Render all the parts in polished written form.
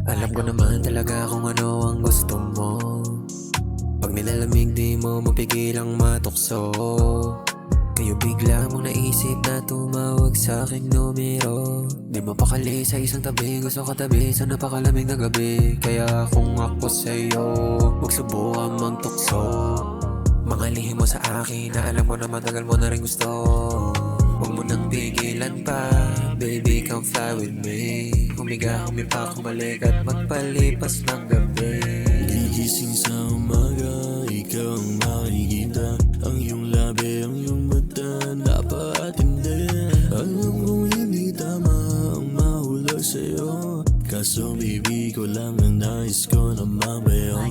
Alam ko naman talaga kung ano ang gusto mo. Pag nilalamig di mo mapigilang matukso. Kayo bigla mong naisip na tumawag sa aking numero. Di mapakali sa isang tabi, gusto katabi sa napakalamig na gabi. Kaya kung ako sa'yo, huwag subukan magtukso. Mga lihim mo sa akin na alam mo na matagal mo na rin gusto. Huwag mo nang pigilan pa, baby come fly with me. Humiga, humipa, kumalik at magpalipas ng gabi. Gigising sa umaga, ikaw ang makikita. Ang iyong labi, ang iyong mata, napakatindi. Alam kong hindi tama ang mahulog sa'yo, kaso baby ko lang ang nais ko na mabayo.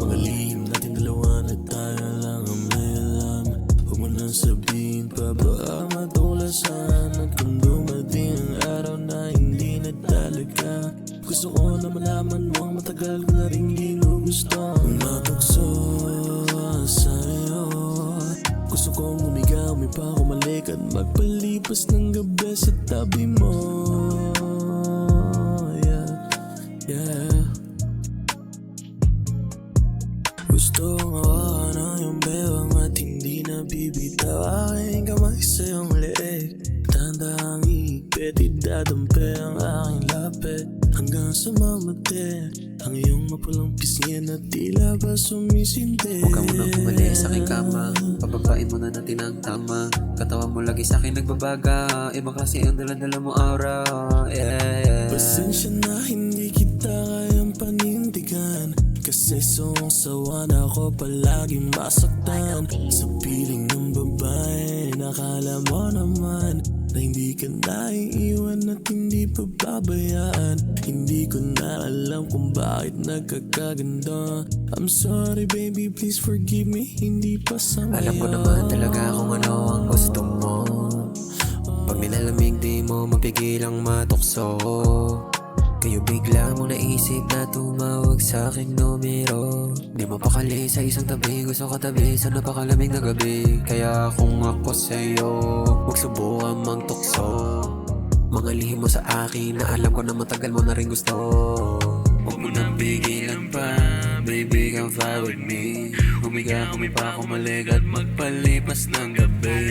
Mga lihim natin dalawa na tayo lang ang may alam. Huwag mo nang sabihin pa, baka matulasan. At kung dumating ang araw na hindi na talaga, gusto ko na malaman mo ang matagal ko na rin ginugusto. Matukso sa'yo, gusto kong humiga, humipa, kumalik at magpalipas ng gabi sa tabi mo. Yeah, yeah. Gusto kong hawakan ang iyong bewang at hindi na bibitaw aking kamay sa iyong leeg. Tandang iipit, idadampi ang aking lapit hanggang sa mamate ang iyong mapulang pisngi na tila ba sumisindi. Huwag ka munang kumali sa aking kama, pababain mo na natin ang tama. Katawan mo lagi sa akin nagbabaga, iba kasi ang daladala mo aura. Yeah. Pasensya na hindi kita kayang panindigan, kasi sawa na ako palaging masaktan sa piling ng babae. Nakala mo naman na hindi ka naiiwan at hindi pababayaan. Hindi ko na alam kung bakit nagkakaganda. I'm sorry baby, please forgive me, hindi pa sa ngayon. Alam ko naman talaga kung ano ang gusto mo. Pag nilalamig di mo mapigilang matukso. Kayo bigla mong naisip na tumawag sa aking numero. Di mapakali sa isang tabi, gusto katabi sa napakalamig na gabi. Kaya kung ako sa'yo, huwag subukan magtukso. Mga lihim mo sa akin na alam ko na matagal mo na rin gusto. Huwag mo nang pigilan pa, baby come fly with me. Humiga, humipa, kumalik at magpalipas ng gabi.